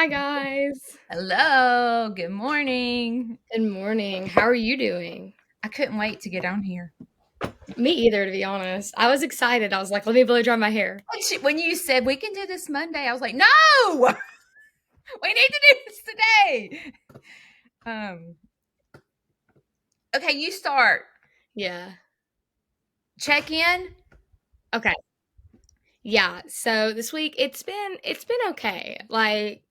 Hi, guys. Hello, good morning. Good morning. How are you doing? I couldn't wait to get on here. Me either, to be honest. I was excited. I was like, let me blow dry my hair. When you said we can do this Monday, I was like, no, we need to do this today. Um, okay, you start. Yeah. Check in. Okay. Yeah. So this week it's been okay. Like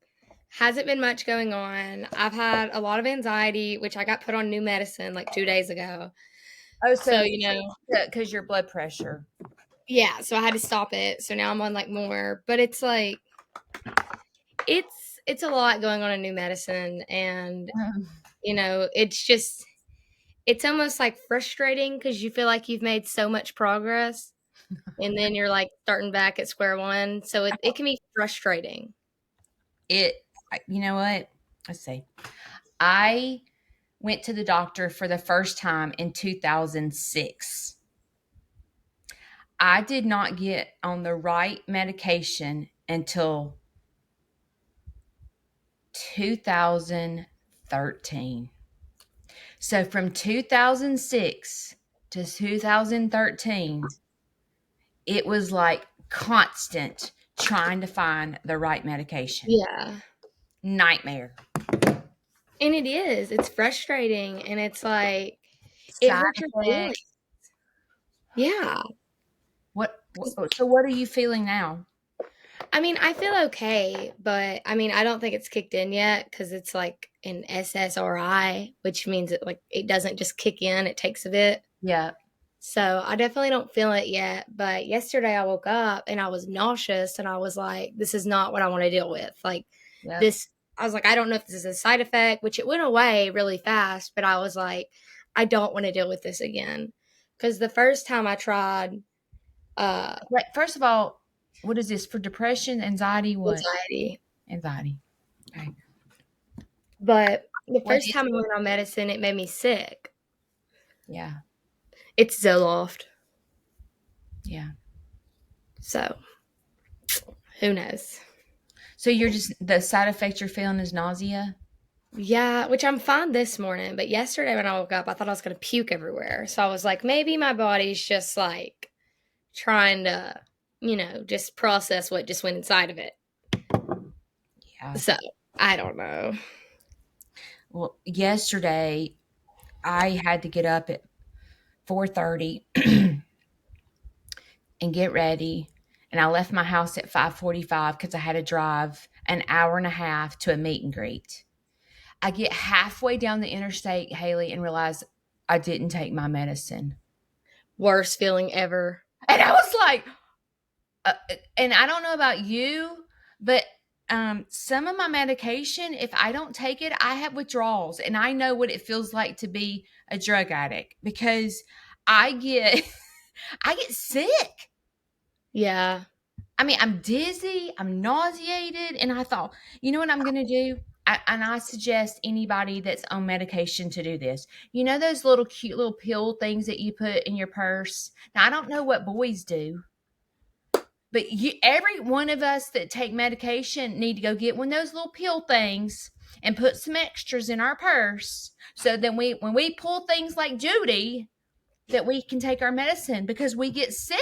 hasn't been much going on. I've had a lot of anxiety, which I got put on new medicine like 2 days ago. Oh, So, so because your blood pressure. yeah, so I had to stop it. So now I'm on like more, but it's like it's a lot going on in new medicine and it's just it's almost like frustrating because you feel like you've made so much progress and then you're like starting back at square one. So it can be frustrating. You know what? Let's see. I went to the doctor for the first time in 2006. I did not get on the right medication until 2013. So from 2006 to 2013, it was like constant trying to find the right medication. Yeah. Nightmare. And it is. It's frustrating and it's like it Side hurts your feelings. effects. Yeah. So what are you feeling now? I mean, I feel okay, but I mean, I don't think it's kicked in yet because it's like an SSRI, which means it doesn't just kick in, it takes a bit. Yeah. So I definitely don't feel it yet. But yesterday I woke up and I was nauseous and I was like, this is not what I want to deal with. Like Yep. this, I was like, I don't know if this is a side effect, which it went away really fast. But I was like, I don't want to deal with this again. Because the first time I tried Like, first of all, what is this for depression, anxiety, what? anxiety, Anxiety. Okay. but the What first is time I it? went on medicine, it made me sick. Yeah. It's Zoloft. Yeah. So who knows? So you're just the side effect you're feeling is nausea? Yeah, which I'm fine this morning, but yesterday when I woke up, I thought I was gonna puke everywhere. So I was like, maybe my body's just like trying to, just process what just went inside of it. Yeah. So I don't know. Well, yesterday I had to get up at 4:30 and get ready, and I left my house at 5:45 because I had to drive an hour and a half to a meet and greet. I get halfway down the interstate, Haley, and realize I didn't take my medicine. Worst feeling ever. And I was like, uh, and I don't know about you, but some of my medication, if I don't take it, I have withdrawals, and I know what it feels like to be a drug addict because I get I get sick. Yeah. I mean, I'm dizzy, I'm nauseated, and I thought, you know what I'm going to do? And I suggest anybody that's on medication to do this. You know those little cute little pill things that you put in your purse? Now, I don't know what boys do, but every one of us that take medication need to go get one of those little pill things and put some extras in our purse so that when we pull things like Judy, that we can take our medicine because we get sick.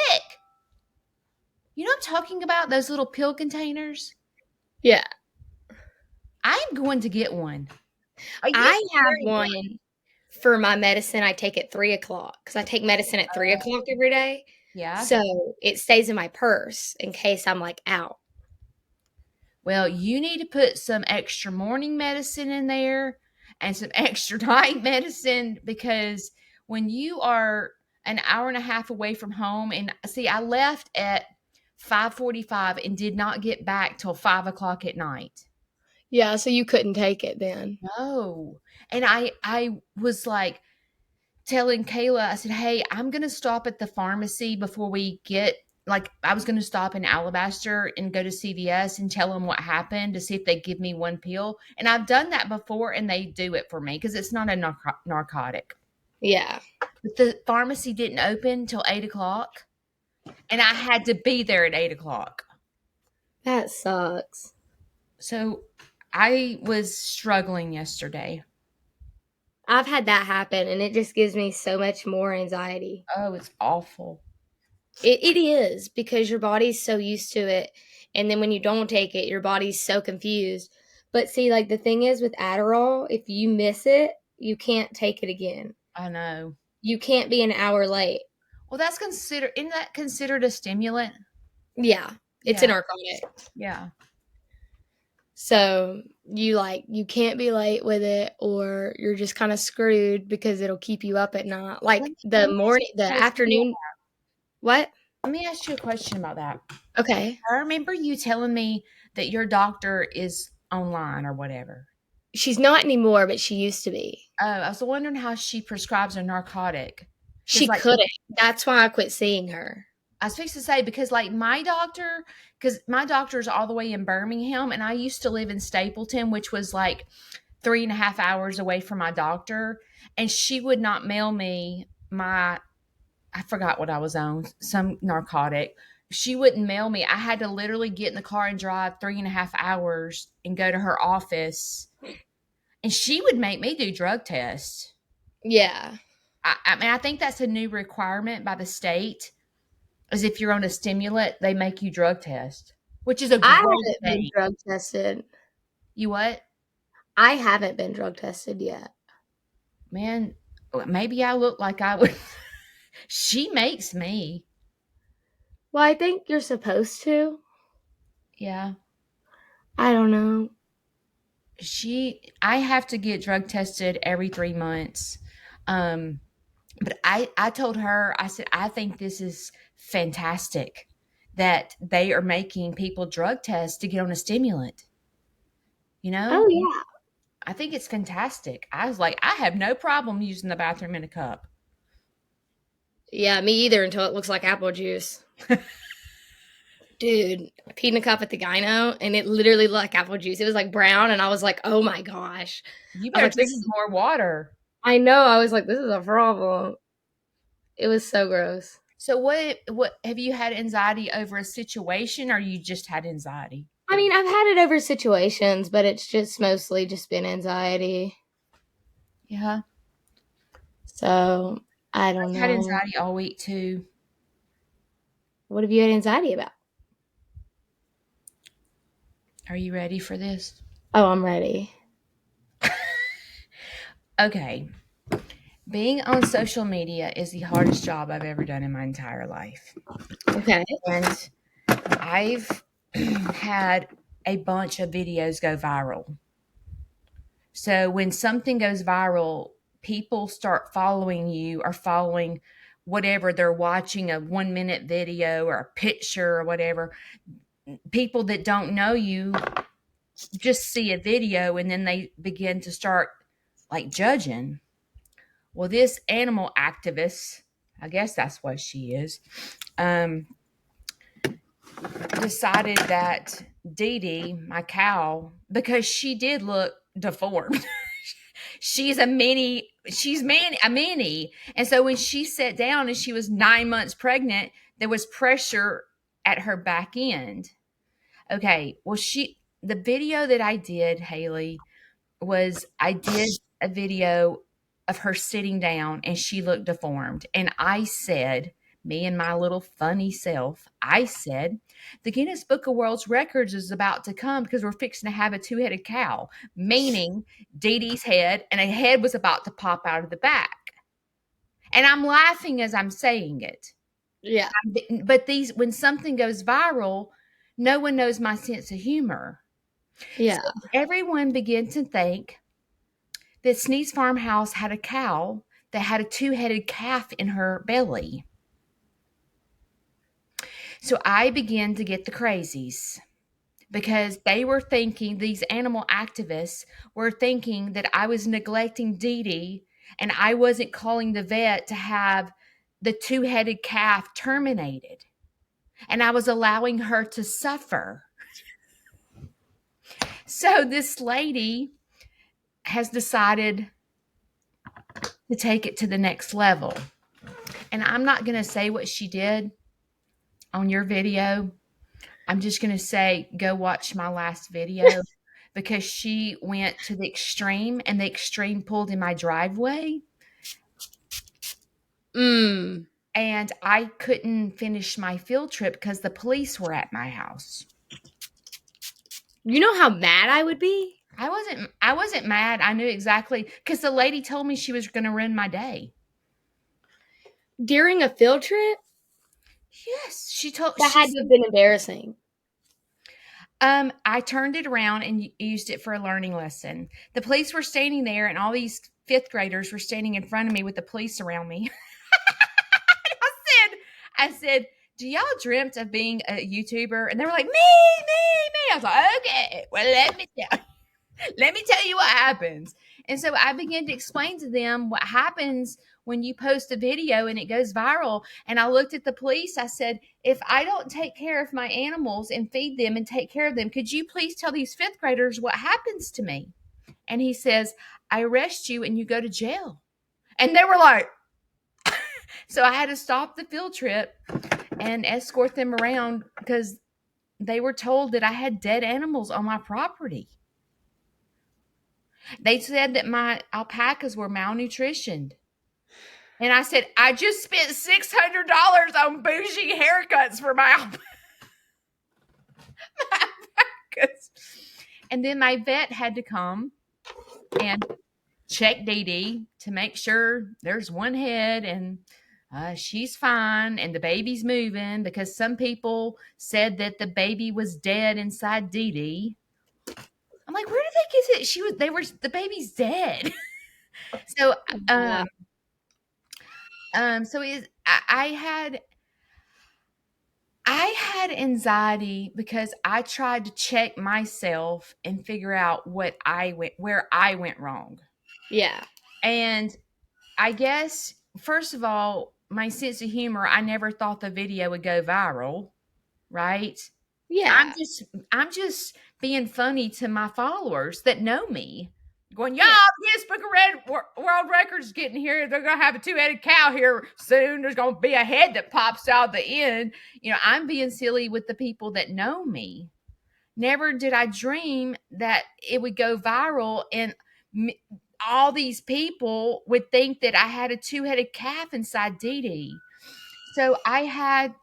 You know what I'm talking about? Those little pill containers. Yeah. I am going to get one. I get I have very good. one for my medicine I take at 3 o'clock because I take medicine at 3 o'clock every day. Yeah. So it stays in my purse in case I'm like out. Well, you need to put some extra morning medicine in there and some extra night medicine because when you are an hour and a half away from home, and see, I left at 5:45 and did not get back till 5 o'clock at night. Yeah, so you couldn't take it then. No. And I was like telling Kayla, I said, "Hey, I'm gonna stop at the pharmacy before we get like I was gonna stop in Alabaster and go to CVS and tell them what happened to see if they give me one pill." And I've done that before, and they do it for me because it's not a narcotic. Yeah. But the pharmacy didn't open till 8 o'clock, and I had to be there at 8 o'clock. That sucks. So I was struggling yesterday. I've had that happen, and it just gives me so much more anxiety. Oh, it's awful. It is because your body's so used to it, and then when you don't take it, your body's so confused. But see, like, the thing is with Adderall, if you miss it, you can't take it again. I know. You can't be an hour late. Well, isn't that considered a stimulant? Yeah, it's a Yeah, narcotic. yeah. So, you can't be late with it or you're just kinda screwed because it'll keep you up at night. Let Like, me let me ask you the a question about afternoon. What? let me ask you a question about that. Okay. I remember you telling me that your doctor is online or whatever. She's not anymore, but she used to be. Oh, I was wondering how she prescribes a narcotic. Because, She couldn't. That's why I quit seeing her. I was fixing to say, because like because my doctor's all the way in Birmingham, and I used to live in Stapleton, which was like 3.5 hours away from my doctor, and she would not mail me I forgot what I was on, some narcotic. She wouldn't mail me. I had to literally get in the car and drive 3.5 hours and go to her office, and she would make me do drug tests. Yeah. I mean, I think that's a new requirement by the state. As if you're on a stimulant, they make you drug test, which is a I great haven't been thing. drug tested. You what? I haven't been drug tested yet. Man, maybe I look like I would. She makes me. Well, I think you're supposed to. Yeah. I don't know. I have to get drug tested every 3 months. Um, but I told her, I said, I think this is fantastic that they are making people drug test to get on a stimulant. You Oh, know, yeah. I think it's fantastic. I was like, I have no problem using the bathroom in a cup. Yeah, me either until it looks like apple juice. Dude, I peed in a cup at the gyno, and it literally looked like apple juice. It was, like, brown, and I was like, "Oh my gosh." You I was better like, "This drink is." more water. I know, I was like, "This is a problem." It was so gross. So what have you had anxiety over a situation, or you just had anxiety? I mean, I've had it over situations, but it's just mostly just been anxiety. Yeah. So, I don't I've had know. anxiety all week too. What have you had anxiety about? Are you ready for this? Oh, I'm ready. Okay. Being on social media is the hardest job I've ever done in my entire life. Okay. And I've had a bunch of videos go viral. So when something goes viral, people start following you or following whatever they're watching, a 1 minute video or a picture or whatever. People that don't know you just see a video and then they begin to start like judging. Well, this animal activist, I guess that's what she is, um, decided that Dee Dee, my cow, because she did look deformed. A mini. And so when she sat down and she was 9 months pregnant, there was pressure at her back end. Okay. Well, the video that I did, Haley, was I did a video of her sitting down and she looked deformed. And I said, me and my little funny self, I said, the Guinness Book of World Records is about to come because we're fixing to have a two-headed cow, meaning Dee Dee's head and a head was about to pop out of the back. And I'm laughing as I'm saying it. Yeah. But when something goes viral, no one knows my sense of humor. Yeah. So everyone began to think that Sneeze Farmhouse had a cow that had a two-headed calf in her belly. So I began to get the crazies because they were thinking, these animal activists were thinking that I was neglecting Dee Dee and I wasn't calling the vet to have the two-headed calf terminated. And I was allowing her to suffer. So this lady has decided to take it to the next level. And I'm not going to say what she did on your video. I'm just going to say, go watch my last video because she went to the extreme and the extreme pulled in my driveway. Mm. And I couldn't finish my field trip because the police were at my house. You know how mad I would be? I wasn't mad. I knew exactly because the lady told me she was going to ruin my day. During a field trip? Yes, That had to have been embarrassing. I turned it around and used it for a learning lesson. The police were standing there, and all these fifth graders were standing in front of me with the police around me. I said, do y'all dreamt of being a YouTuber? And they were like, me. I was like, okay, well, let me tell you what happens. And so I began to explain to them what happens when you post a video and it goes viral. And I looked at the police. I said, if I don't take care of my animals and feed them and take care of them, could you please tell these fifth graders what happens to me? And he says, I arrest you and you go to jail. And they were like, so I had to stop the field trip and escort them around because they were told that I had dead animals on my property. They said that my alpacas were malnutritioned. And I said, I just spent $600 on bougie haircuts for my alpacas. And then my vet had to come and check Dee Dee to make sure there's one head and she's fine and the baby's moving, because some people said that the baby was dead inside Dee Dee. I'm like, where did they get it? The baby's dead. So, I had anxiety because I tried to check myself and figure out where I went wrong. Yeah. And I guess, first of all, my sense of humor, I never thought the video would go viral, right? Yeah. I'm just being funny to my followers that know me. Going, y'all, Guinness Book of World Records getting here. They're going to have a two-headed cow here soon. There's going to be a head that pops out the end. You know, I'm being silly with the people that know me. Never did I dream that it would go viral and all these people would think that I had a two-headed calf inside Dee Dee. So I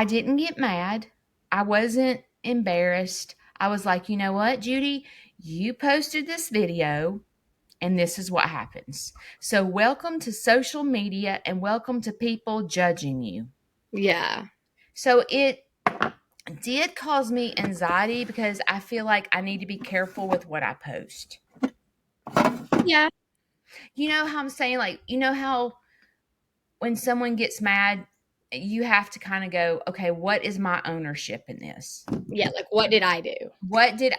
didn't get mad. I wasn't embarrassed. I was like, you know what, Judy, you posted this video and this is what happens. So welcome to social media and welcome to people judging you. Yeah. So it did cause me anxiety because I feel like I need to be careful with what I post. Yeah. You know how I'm saying, like, you know how when someone gets mad, you have to kind of go, okay, what is my ownership in this? Yeah, like what did I do? What did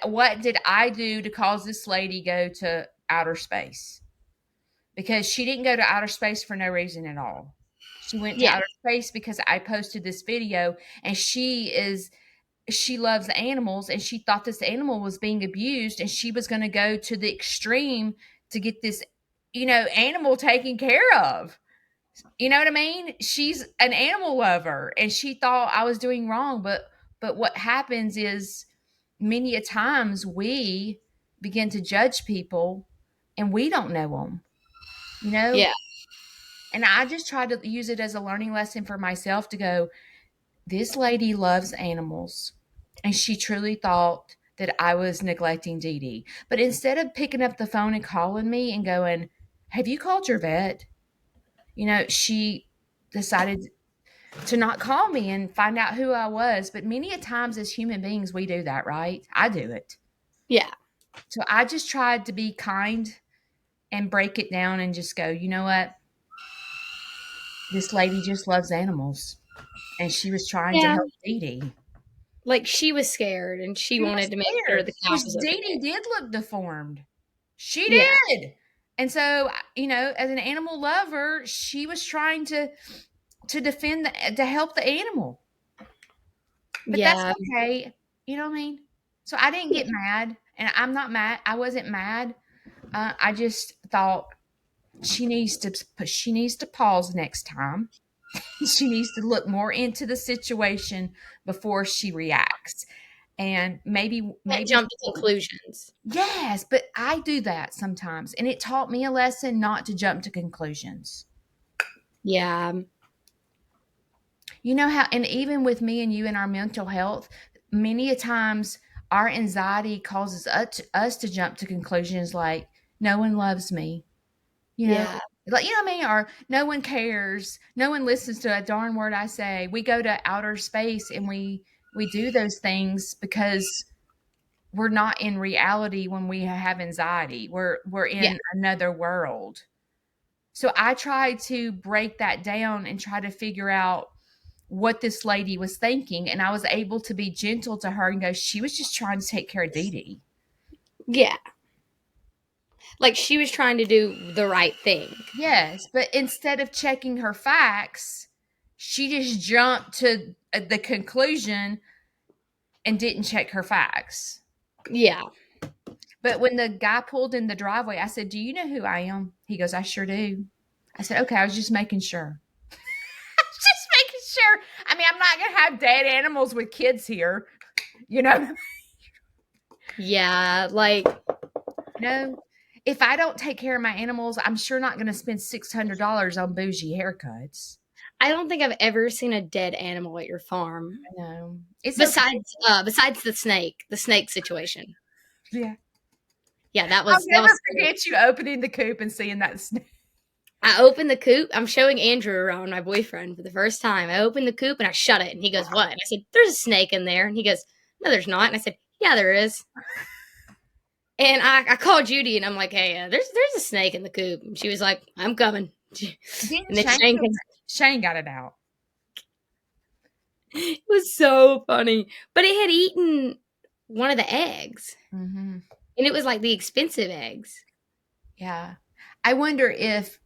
I do to cause this lady go to outer space? Because she didn't go to outer space for no reason at all. She went to outer space because I posted this video, and she loves animals, and she thought this animal was being abused, and she was going to go to the extreme to get this, animal taken care of. You know what I mean? She's an animal lover and she thought I was doing wrong, but what happens is many a times we begin to judge people and we don't know them. You know? Yeah. And I just tried to use it as a learning lesson for myself to go, this lady loves animals and she truly thought that I was neglecting Dee Dee. But instead of picking up the phone and calling me and going, have you called your vet? She decided to not call me and find out who I was. But many a times as human beings, we do that, right? I do it. Yeah. So I just tried to be kind and break it down and just go, you know what? This lady just loves animals. And she was trying to help Dee Dee. Like she was scared and she wanted to make sure the cow was okay. Dee Dee did look deformed. She did. And so, as an animal lover, she was trying to defend, to help the animal. But that's okay. You know what I mean? So I didn't get mad, and I'm not mad. I wasn't mad. I just thought she needs to pause next time. She needs to look more into the situation before she reacts. and Can't maybe jump to conclusions. yes, but I do that sometimes, and it taught me a lesson not to jump to conclusions. Yeah. You know how, and even with me and you and our mental health, many a times our anxiety causes us to jump to conclusions like no one loves me, you know, Yeah. like, you know what I mean? Or no one cares. No one listens to a darn word I say. We go to outer space and we do those things because we're not in reality when we have anxiety. We're Yeah. in another world. So I tried to break that down and try to figure out what this lady was thinking, and I was able to be gentle to her and go, she was just trying to take care of Dee Dee. Yeah. Like she was trying to do the right thing. Yes, but instead of checking her facts, she just jumped to the conclusion and didn't check her facts. Yeah. But when the guy pulled in the driveway, I said, "Do you know who I am?" He goes, "I sure do." I said, "Okay, I was just making sure." Just making sure. I mean, I'm not going to have dead animals with kids here, you know? Yeah. Like, No. If I don't take care of my animals, I'm sure not going to spend $600 on bougie haircuts. I don't think I've ever seen a dead animal at your farm. I know. It's okay. Besides the snake situation. Yeah. Yeah, I'll that never was scary. forget you opening the coop and seeing that snake. I opened the coop. I'm showing Andrew around, my boyfriend, for the first time. I opened the coop and I shut it. And he goes, "What?" And I said, "There's a snake in there." And he goes, "No, there's not." And I said, "Yeah, there is." And I called Judy and I'm like, "Hey, there's a snake in the coop." And she was like, "I'm coming." Didn't And then Shane came. Shane got it out. It was so funny. But it had eaten one of the eggs. Mm-hmm. And it was like the expensive eggs. Yeah. I wonder if,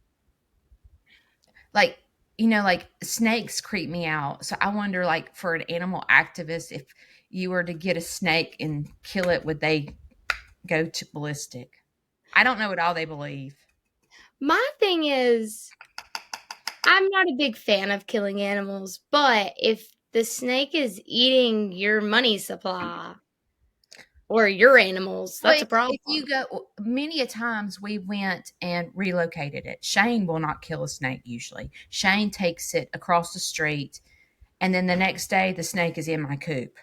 like, you know, like snakes creep me out. So I wonder, like, for an animal activist, if you were to get a snake and kill it, would they go to ballistic? I don't know what all they believe. My thing is, I'm not a big fan of killing animals, but if the snake is eating your money supply or your animals, Well, that's a problem. if you go, many a times we went and relocated it. Shane will not kill a snake usually. Shane takes it across the street, and then the next day the snake is in my coop.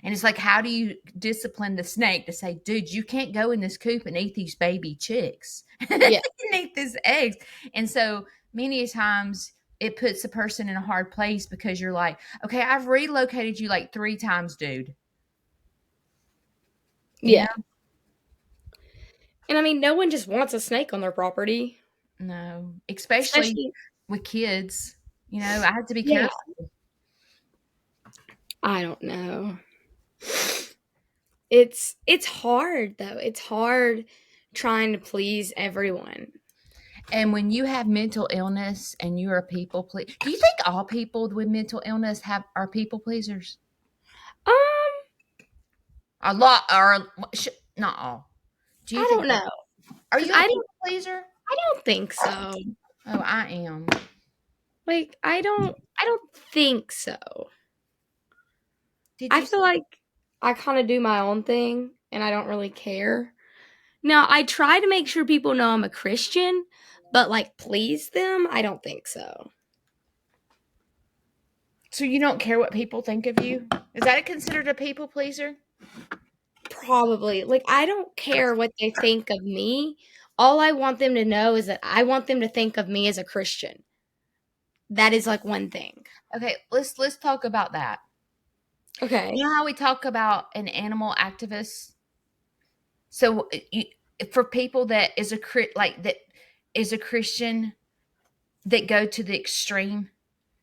And it's like, how do you discipline the snake to say, dude, you can't go in this coop and eat these baby chicks and Yeah. eat these eggs? And so many times it puts a person in a hard place because you're like, okay, I've relocated you like 3 times, dude. You Yeah. know? And I mean, no one just wants a snake on their property, No, especially especially, with kids. You know, I have to be yeah, careful. I don't know. It's hard though. It's hard trying to please everyone. And when you have mental illness and you're a people pleaser, do you think all people with mental illness are people pleasers? Um, A lot, or not all. Do you I think don't that? know, Are cuz you a people pleaser? I don't think so. Oh, I am. Like I don't think so. Did I you? feel like I kind of do my own thing and I don't really care. Now, I try to make sure people know I'm a Christian, but like please them, I don't think so. So you don't care what people think of you? Is that considered a people pleaser? Probably. Like I don't care what they think of me. All I want them to know is that I want them to think of me as a Christian. That is like one thing. Okay, let's talk about that. Okay. You know how we talk about an animal activist? So for people that is like that is a Christian that go to the extreme,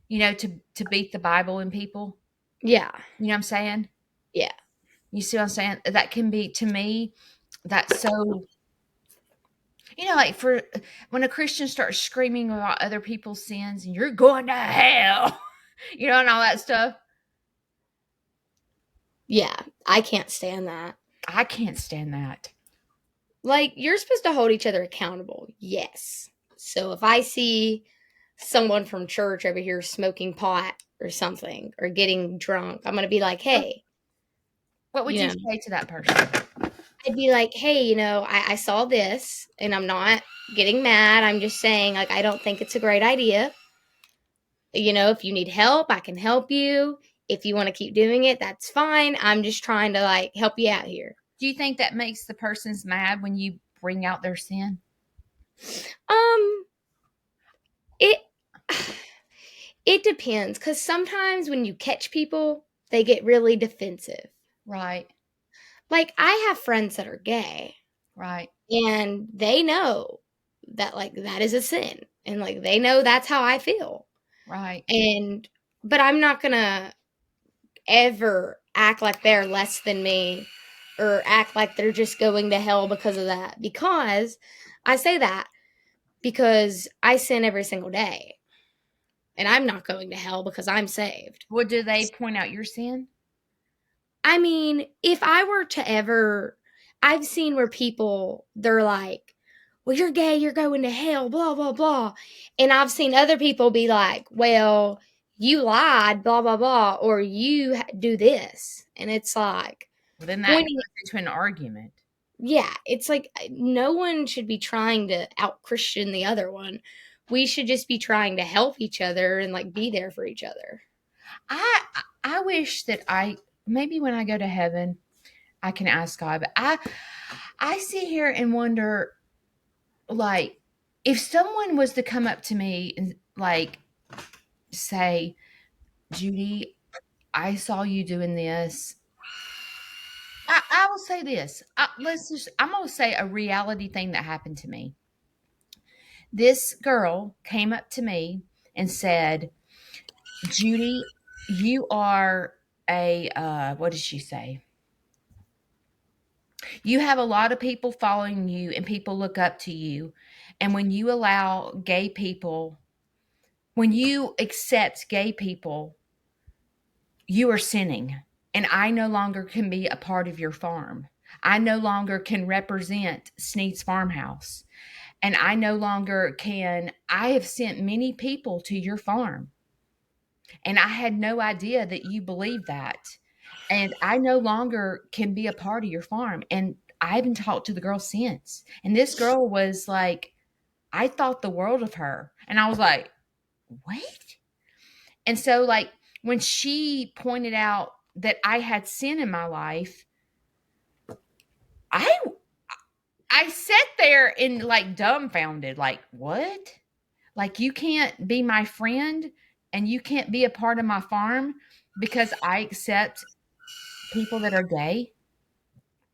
you know, to beat the Bible in people. Yeah. You know what I'm saying? Yeah. You see what I'm saying? That can be, to me, that's so, you know, like for when a Christian starts screaming about other people's sins and you're going to hell, you know, and all that stuff. Yeah. I can't stand that. I can't stand that. Like you're supposed to hold each other accountable. Yes. So if I see someone from church over here smoking pot or something or getting drunk, I'm going to be like, "Hey, What would you you know? say to that person? I'd be like, "Hey, I saw this, and I'm not getting mad. I'm just saying, like, I don't think it's a great idea. If you need help, I can help you. If you want to keep doing it, that's fine. I'm just trying to like help you out here." Do you think that makes the person's mad when you bring out their sin? Um, it it depends because sometimes when you catch people, they get really defensive. Right, Like I have friends that are gay, right, and they know that like that is a sin, and like they know that's how I feel. right. And but I'm not gonna ever act like they're less than me or act like they're just going to hell because of that. Because I say that because I sin every single day and I'm not going to hell because I'm saved. Well, do they point out your sin? I mean, if I were to ever, I've seen where people, they're like, well, you're gay, you're going to hell, blah, blah, blah. And I've seen other people be like, well, you lied, blah, blah, blah, or you do this. And it's like, Well, then that pointing, goes into an argument. yeah, it's like no one should be trying to out Christian the other one. We should just be trying to help each other and like be there for each other. I I wish that I maybe when I go to heaven I can ask God, but I sit here and wonder like if someone was to come up to me and like say, Judy, I saw you doing this. I will say this. I'm going to say a reality thing that happened to me. This girl came up to me and said, Judy, you are what did she say? You have a lot of people following you and people look up to you. And when you allow gay people, when you accept gay people, you are sinning. And I no longer can be a part of your farm. I no longer can represent Sneed's Farmhouse. And I no longer can, I have sent many people to your farm. And I had no idea that you believed that. And I no longer can be a part of your farm. And I haven't talked to the girl since. And this girl was like, I thought the world of her. And I was like, what? And so, like, when she pointed out that I had sin in my life, I I sat there and like dumbfounded, like, what? Like you can't be my friend and you can't be a part of my farm because I accept people that are gay.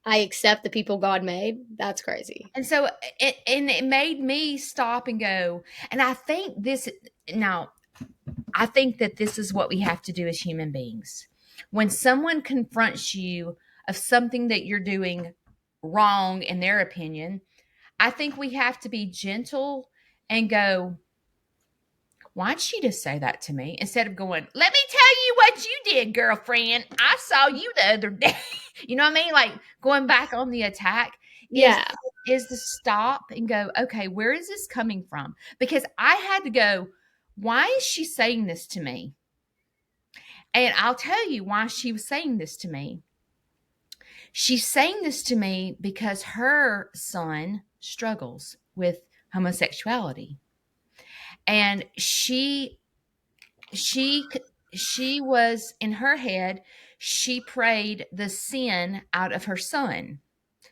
I accept the people God made. That's crazy. And so it made me stop and go. And I think this now I think that this is what we have to do as human beings. When someone confronts you of something that you're doing wrong in their opinion, I think we have to be gentle and go, why'd she just say that to me? Instead of going, let me tell you what you did, girlfriend. I saw you the other day. You know what I mean? Like going back on the attack is Yeah. is to stop and go, okay, where is this coming from? Because I had to go, why is she saying this to me? And I'll tell you why she was saying this to me. She's saying this to me because her son struggles with homosexuality. And she she was in her head, she prayed the sin out of her son.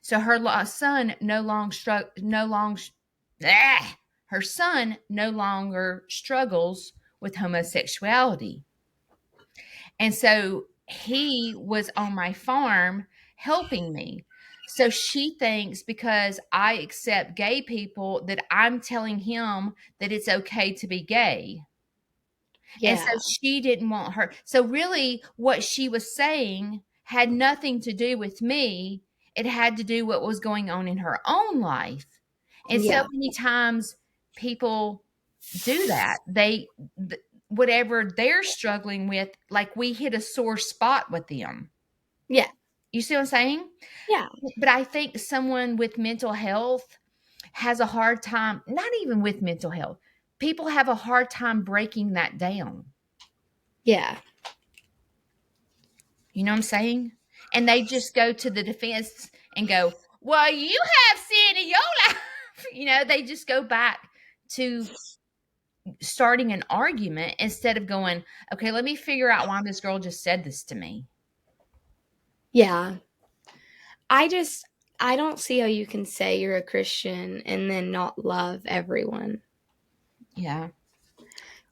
So her son no longer her son no longer struggles with homosexuality. And so he was on my farm helping me. So she thinks because I accept gay people that I'm telling him that it's okay to be gay. And so Yeah. she didn't want her. So really what she was saying had nothing to do with me. It had to do what was going on in her own life. And so Yeah. many times people do that. Whatever they're struggling with, like we hit a sore spot with them. Yeah. You see what I'm saying? Yeah. But I think someone with mental health has a hard time, not even with mental health. People have a hard time breaking that down. Yeah. You know what I'm saying? and they just go to the defense and go, well, you have sin in your life. They just go back to starting an argument instead of going, okay, let me figure out why this girl just said this to me. Yeah. I don't see how you can say you're a Christian and then not love everyone. Yeah.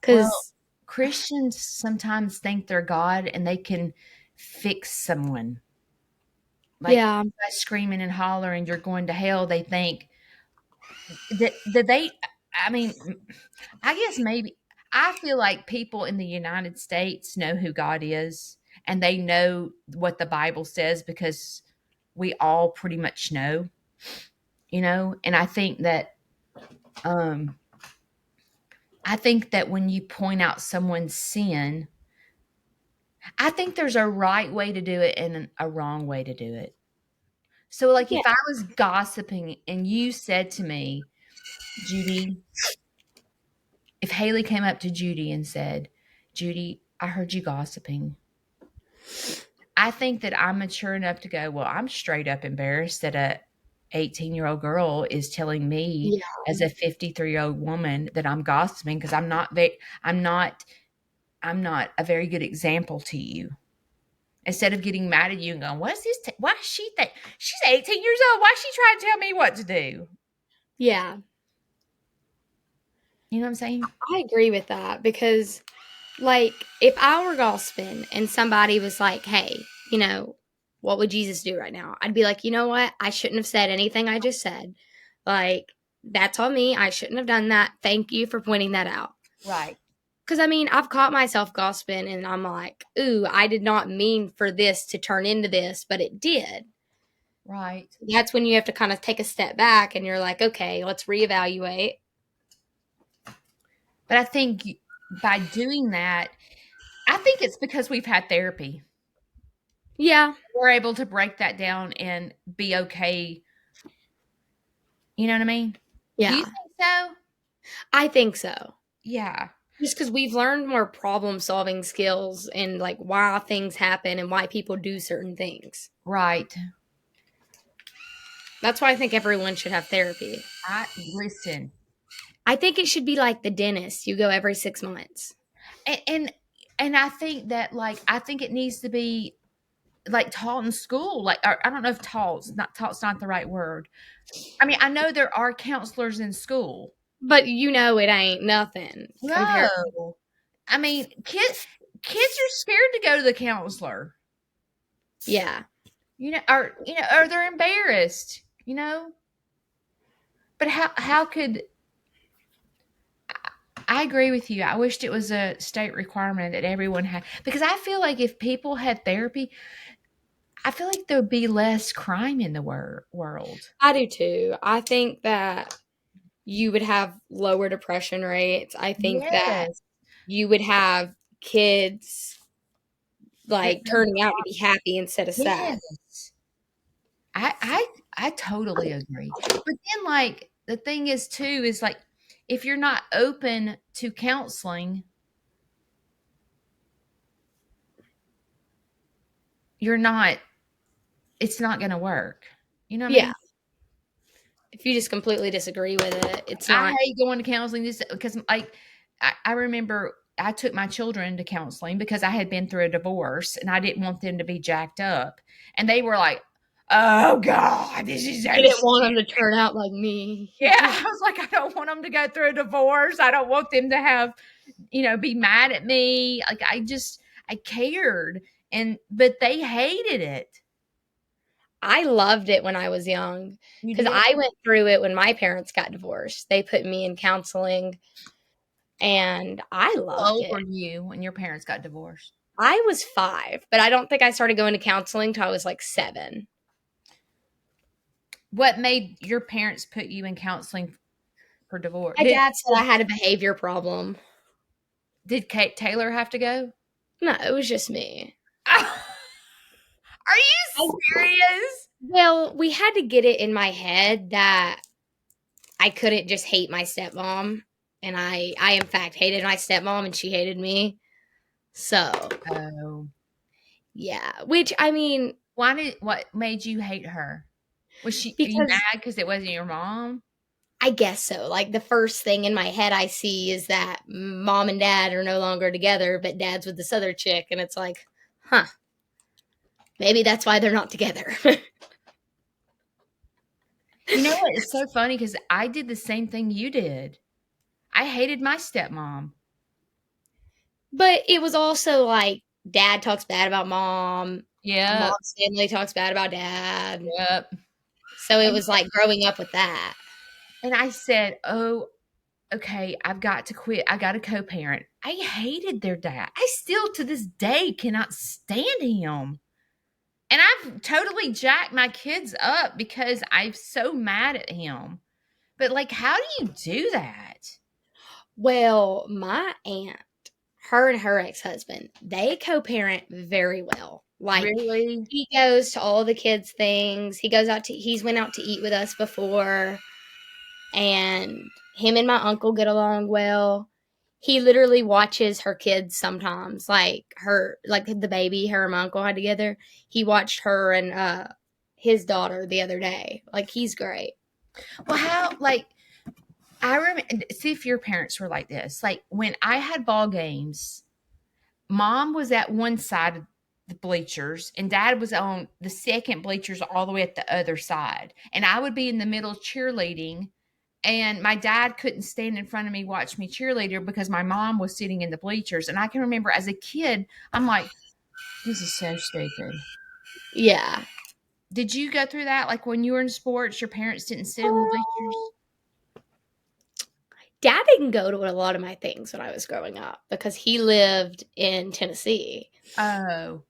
Well, Cuz Christians sometimes think they're God and they can fix someone. Like yeah. by screaming and hollering, you're going to hell. They think that they, I mean, I guess maybe I feel like people in the United States know who God is and they know what the Bible says because we all pretty much know, and um I think that when you point out someone's sin, I think there's a right way to do it and a wrong way to do it. So like Yeah. if I was gossiping and you said to me, Judy, if Haley came up to Judy and said, Judy, I heard you gossiping. I think that I'm mature enough to go, well, I'm straight up embarrassed that a 18-year-old girl is telling me Yeah. as a 53-year-old woman that I'm gossiping because I'm not a very good example to you. Instead of getting mad at you and going, what's this? Why does she think she's 18 years old? Why is she trying to tell me what to do? Yeah. You know what I'm saying? I agree with that because like if I were gossiping and somebody was like, "Hey, what would Jesus do right now?" I'd be like, "You know what? I shouldn't have said anything I just said. Like that's on me. I shouldn't have done that. Thank you for pointing that out." Right. Cuz I mean, I've caught myself gossiping and I'm like, "Ooh, I did not mean for this to turn into this, but it did." Right. That's when you have to kind of take a step back and you're like, "Okay, let's reevaluate." But I think by doing that, I think it's because we've had therapy. Yeah. We're able to break that down and be okay. You know what I mean? Do you Yeah. think so? I think so. Yeah. Just because we've learned more problem solving skills and like why things happen and why people do certain things. Right. That's why I think everyone should have therapy. I listen. I think it should be like the dentist. You go every 6 months. And and I think that I think it needs to be like taught in school. Like or, I don't know if taught's not the right word. I mean, I know there are counselors in school. But it ain't nothing compared. No. I mean, kids are scared to go to the counselor. Yeah. Or they're embarrassed, But how could I agree with you. I wished it was a state requirement that everyone had because I feel like if people had therapy, I feel like there would be less crime in the world. I do too. I think that you would have lower depression rates. I think that Yes. you would have kids That like turning out to be happy instead of sad. yes. I totally agree. But then the thing is too is if you're not open to counseling, you're not it's not going to work. You know what I Yeah. mean? If you just completely disagree with it, it's I not. hate going to counseling just because I remember I took my children to counseling because I had been through a divorce and I didn't want them to be jacked up. And they were like, "Oh God, this is so I didn't want them to turn out like me. yeah." I was like, I don't want them to go through a divorce. I don't want them to have, be mad at me. I cared, but they hated it. I loved it when I was young You because did? I went through it when my parents got divorced. They put me in counseling and I How loved old it. were you when your parents got divorced? I was 5, but I don't think I started going to counseling till I was like 7. What made your parents put you in counseling for divorce? My dad said I had a behavior problem. Did Kate Taylor have to go? No, it was just me. Are I, you serious? well, we had to get it in my head that I couldn't just hate my stepmom. And I in fact hated my stepmom and she hated me. So Oh, yeah, which I mean, What made you hate her? Are you because mad because it wasn't your mom? I guess so. Like the first thing in my head I see is that mom and dad are no longer together, but dad's with this other chick, and it's like, huh, maybe that's why they're not together. You know what? It's so funny because I did the same thing you did. I hated my stepmom. But it was also like dad talks bad about mom, Yep, mom's family talks bad about dad. yep. So it And was like growing up with that. and I said, "Oh, okay, I've got to quit. I got to co-parent." I hated their dad. I still to this day cannot stand him. And I've totally jacked my kids up because I'm so mad at him. But like, how do you do that? Well, my aunt, her and her ex-husband, they co-parent very well. Like Really? he goes to all the kids' things. He's went out to eat with us before, and him and my uncle get along well. He literally watches her kids sometimes, like the baby her and my uncle had together. He watched her and his daughter the other day. Like he's great. Well, how like I remember see if your parents were like this. Like when I had ball games, mom was at one side of the bleachers and dad was on the second bleachers all the way at the other side. And I would be in the middle cheerleading and my dad couldn't stand in front of me watch me cheerleader because my mom was sitting in the bleachers. And I can remember as a kid, I'm like, this is so stupid. Yeah. Did you go through that? Like when you were in sports, your parents didn't sit in the bleachers? Dad didn't go to a lot of my things when I was growing up because he lived in Tennessee. Oh,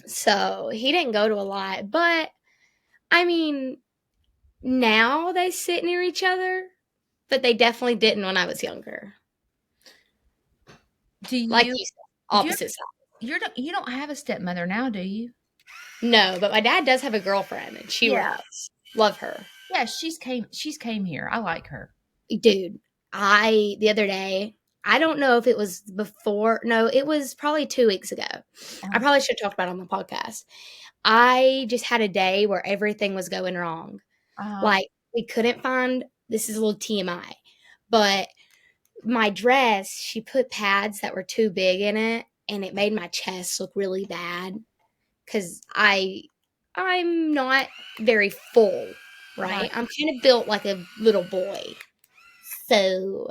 So he didn't go to a lot. But I mean, now they sit near each other, but they definitely didn't when I was younger. do Like you? you said, You're opposite side. you don't have a stepmother now, do you? No, but my dad does have a girlfriend and she Yeah. rocks. Love her. Yeah, she's came here. I like her. Dude, the other day, I don't know if it was before, no, it was probably 2 weeks ago. I Uh, probably should have talked about it on the podcast. I just had a day where everything was going wrong. uh, Like, we couldn't find, this is a little TMI, but my dress, she put pads that were too big in it, and it made my chest look really bad because I'm not very full, right. right? I'm kind of built like a little boy. So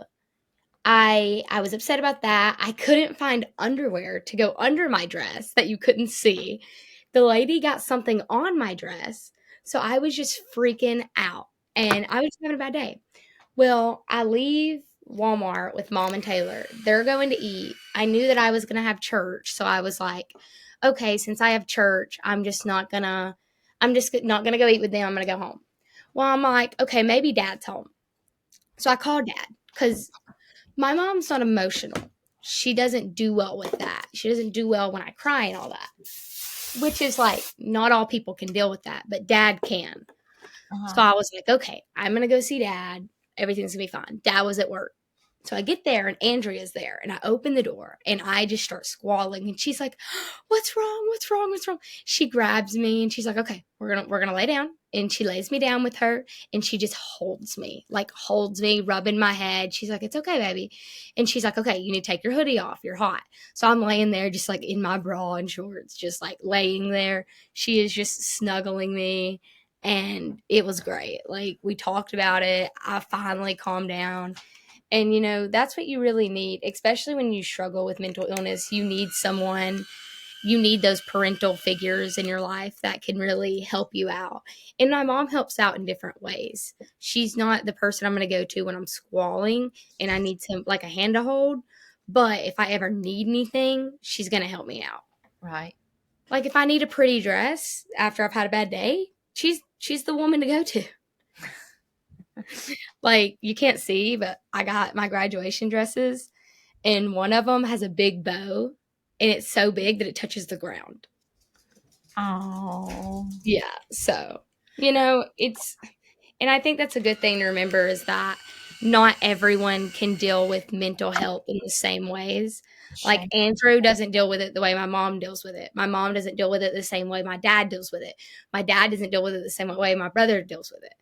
I was upset about that. I couldn't find underwear to go under my dress that you couldn't see. The lady got something on my dress, so I was just freaking out, and I was having a bad day. Well, I leave Walmart with mom and Taylor. They're going to eat. I knew that I was going to have church, so I was like, okay, since I have church, I'm just not going to go eat with them. I'm going to go home. Well, I'm like, okay, maybe dad's home. So I called dad cuz my mom's not emotional. She doesn't do well with that. She doesn't do well when I cry and all that. Which is like not all people can deal with that, but dad can. Uh-huh. So I was like, okay, I'm gonna go see dad. Everything's gonna be fine. Dad was at work. So I get there and Andrea's there and I open the door and I just start squalling and she's like, "What's wrong? What's wrong? What's wrong?" She grabs me and she's like, "Okay, we're gonna lay down." And she lays me down with her and she just holds me, rubbing my head. She's like, "It's okay, baby." And she's like, "Okay, you need to take your hoodie off. You're hot." So I'm laying there just like in my bra and shorts, just like laying there. She is just snuggling me and it was great. Like we talked about it. I finally calmed down. And that's what you really need, especially when you struggle with mental illness. You need those parental figures in your life that can really help you out. And my mom helps out in different ways. She's not the person I'm going to go to when I'm squalling and I need some like a hand to hold, but if I ever need anything, she's going to help me out. Right. Like if I need a pretty dress after I've had a bad day, she's the woman to go to. Like you can't see, but I got my graduation dresses and one of them has a big bow and it's so big that it touches the ground. Oh. Yeah. So, it's and I think that's a good thing to remember is that not everyone can deal with mental health in the same ways. Like, Shame. Andrew doesn't deal with it the way my mom deals with it. My mom doesn't deal with it the same way my dad deals with it. My dad doesn't deal with it the same way my brother deals with it.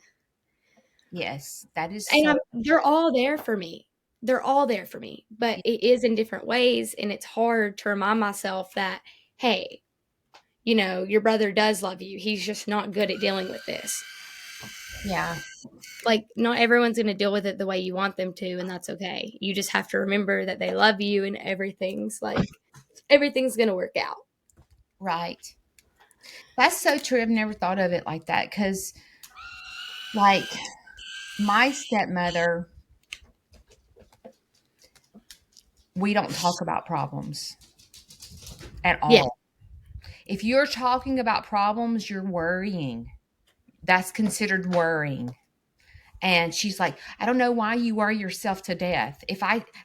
Yes, that is And so they're all there for me. They're all there for me, but true. it is in different ways, and it's hard to remind myself that, hey, your brother does love you. He's just not good at dealing with this. Yeah. Like, not everyone's going to deal with it the way you want them to, and that's okay. You just have to remember that they love you, and everything's going to work out. Right. That's so true. I've never thought of it like that because, like, my stepmother, we don't talk about problems at Yeah. all. If you're talking about problems, you're worrying. That's considered worrying. And she's like, I don't know why you worry yourself to death.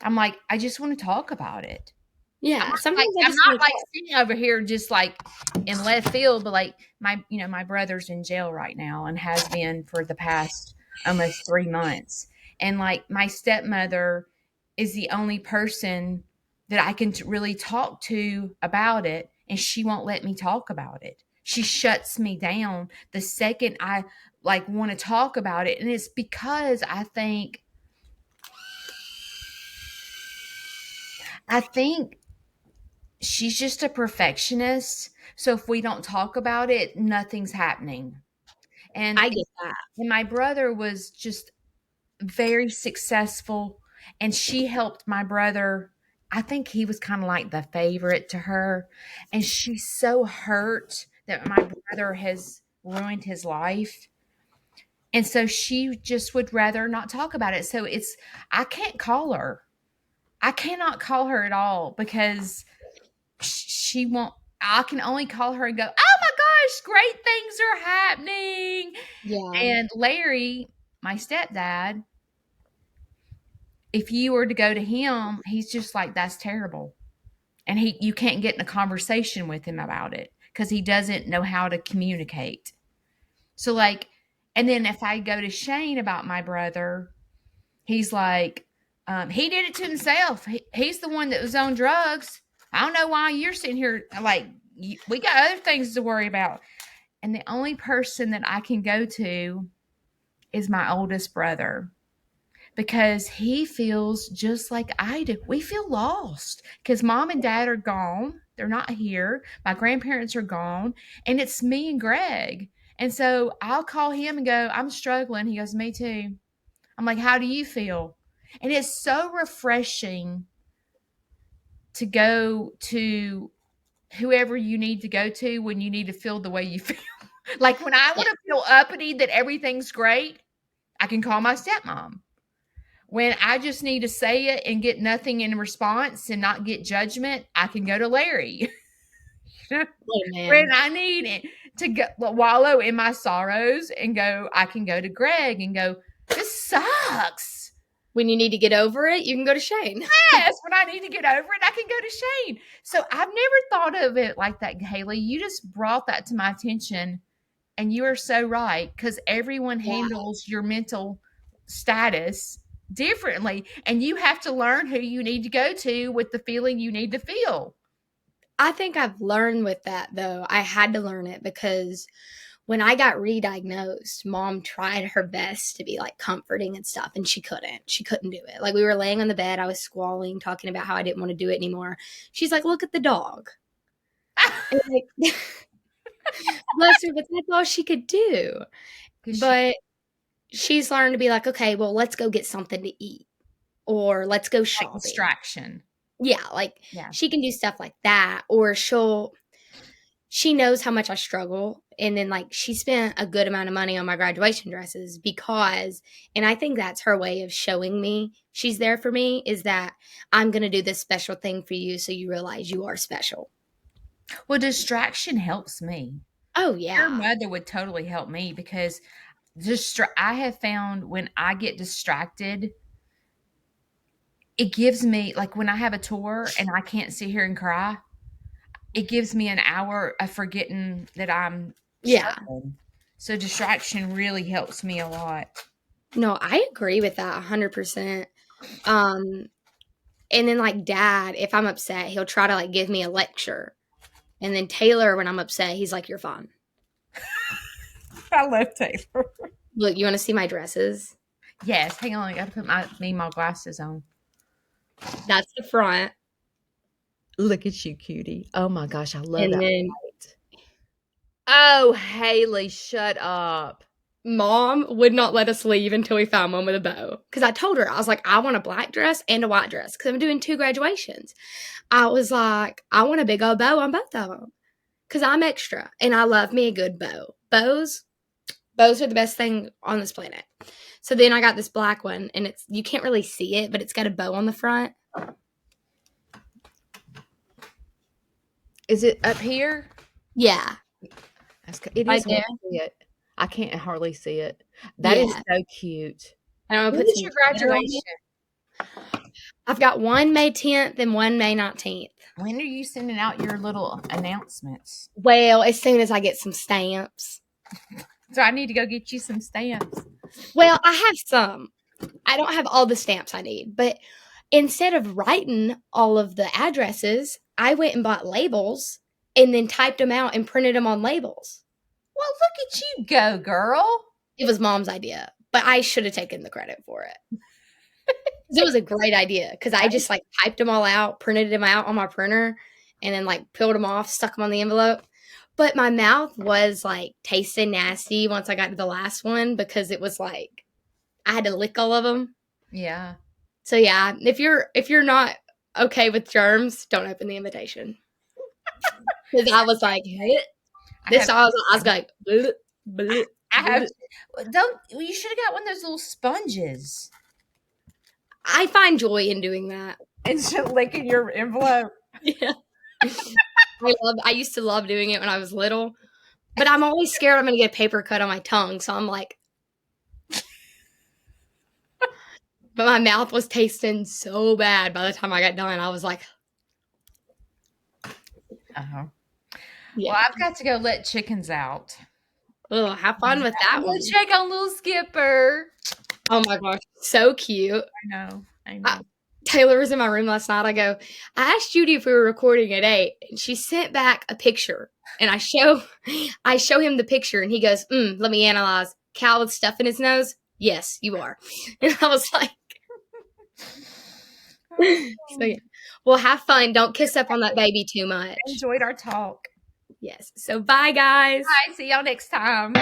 I'm like, I just want to talk about it. Yeah. Sometimes I I'm just not want to like talk. sitting over here just like in left field, but like my brother's in jail right now and has been for the past almost 3 months. And like my stepmother is the only person that I can really talk to about it, and she won't let me talk about it. She shuts me down the second I like want to talk about it. And it's because I think she's just a perfectionist. So if we don't talk about it, nothing's happening. And I get that. and my brother was just very successful, and she helped my brother. I think he was kind of like the favorite to her, and she's so hurt that my brother has ruined his life. And so she just would rather not talk about it. So I can't call her. I cannot call her at all because she won't. I can only call her and go, "Oh my gosh, great things are happening." Yeah. And Larry, my stepdad, if you were to go to him, he's just like, "That's terrible." And you can't get in a conversation with him about it because he doesn't know how to communicate. So like, and then if I go to Shane about my brother, he's like, he did it to himself. He's the one that was on drugs. I don't know why you're sitting here like we got other things to worry about. And the only person that I can go to is my oldest brother because he feels just like I do. We feel lost because mom and dad are gone. They're not here. My grandparents are gone. And it's me and Greg. And so I'll call him and go, I'm struggling. He goes, me too. I'm like, how do you feel? And it's so refreshing to go to whoever you need to go to when you need to feel the way you feel. Like when I Yeah. want to feel uppity that everything's great, I can call my stepmom. When I just need to say it and get nothing in response and not get judgment, I can go to Larry. Oh, When man. I need it to go, wallow in my sorrows and go, I can go to Greg and go, this sucks. When you need to get over it, you can go to Shane. Yes, when I need to get over it, I can go to Shane. So I've never thought of it like that, Haley. You just brought that to my attention, and you are so right because everyone Yeah. handles your mental status differently, and you have to learn who you need to go to with the feeling you need to feel. I think I've learned with that, though. I had to learn it because when I got re-diagnosed, mom tried her best to be like comforting and stuff, and she couldn't. She couldn't do it. Like, we were laying on the bed, I was squalling, talking about how I didn't want to do it anymore. She's like, look at the dog. And like, bless her, but that's all she could do. 'Cause But she's learned to be like, okay, well, let's go get something to eat, or let's go like shopping. distraction. Yeah, like Yeah. she can do stuff like that, or she knows how much I struggle. And then, like, she spent a good amount of money on my graduation dresses because, and I think that's her way of showing me she's there for me, is that I'm going to do this special thing for you so you realize you are special. Well, distraction helps me. Oh, Your yeah. mother would totally help me because I have found when I get distracted, it gives me like when I have a tour and I can't sit here and cry, it gives me an hour of forgetting that I'm Yeah. struggling. So distraction really helps me a lot. No, I agree with that 100%. Um, And then like Dad, if I'm upset, he'll try to like give me a lecture. And then Taylor, when I'm upset, he's like, "You're fine." I love Taylor. Look, you want to see my dresses? Yes, hang on. I got to put my glasses on. That's the front. Look at you, cutie. Oh my gosh, I love And that. then Oh, Haley, shut up. Mom would not let us leave until we found one with a bow. Because I told her, I was like, I want a black dress and a white dress because I'm doing 2 graduations. I was like, I want a big old bow on both of them because I'm extra and I love me a good bow. Bows are the best thing on this planet. So then I got this black one, and you can't really see it, but it's got a bow on the front. Is it up here? Yeah. It Right is there. see it. I can't hardly see it. That is so cute. And I'm When gonna put is some your glitter on graduation? it. I've got one May 10th and one May 19th. When are you sending out your little announcements? Well, as soon as I get some stamps. So I need to go get you some stamps. Well, I have some. I don't have all the stamps I need, but instead of writing all of the addresses, I went and bought labels and then typed them out and printed them on labels. Well, look at you go, girl. It was Mom's idea, but I should have taken the credit for it. It was a great idea because I just like typed them all out, printed them out on my printer, and then like peeled them off, stuck them on the envelope. But my mouth was like tasting nasty once I got to the last one because it was like I had to lick all of them. Yeah. So yeah, if you're not okay with germs, don't open the invitation. Because I was like, hey. I was like, bleh, bleh, bleh. You should have got one of those little sponges. I find joy in doing that. And licking your envelope. Yeah. I used to love doing it when I was little, but I'm always scared I'm going to get a paper cut on my tongue. So I'm like, but my mouth was tasting so bad by the time I got done. I was like, uh-huh. Yeah. Well, I've got to go let chickens out. Oh, have fun with that one. Check on little Skipper. Oh my gosh, so cute. I know. Taylor was in my room last night. I asked Judy if we were recording at 8, and she sent back a picture. And I show him the picture, and he goes, let me analyze. Cow with stuff in his nose? Yes, you are. And I was like, so yeah. Well, have fun. Don't kiss up on that baby too much. Enjoyed our talk. Yes. So bye, guys. Bye. See y'all next time.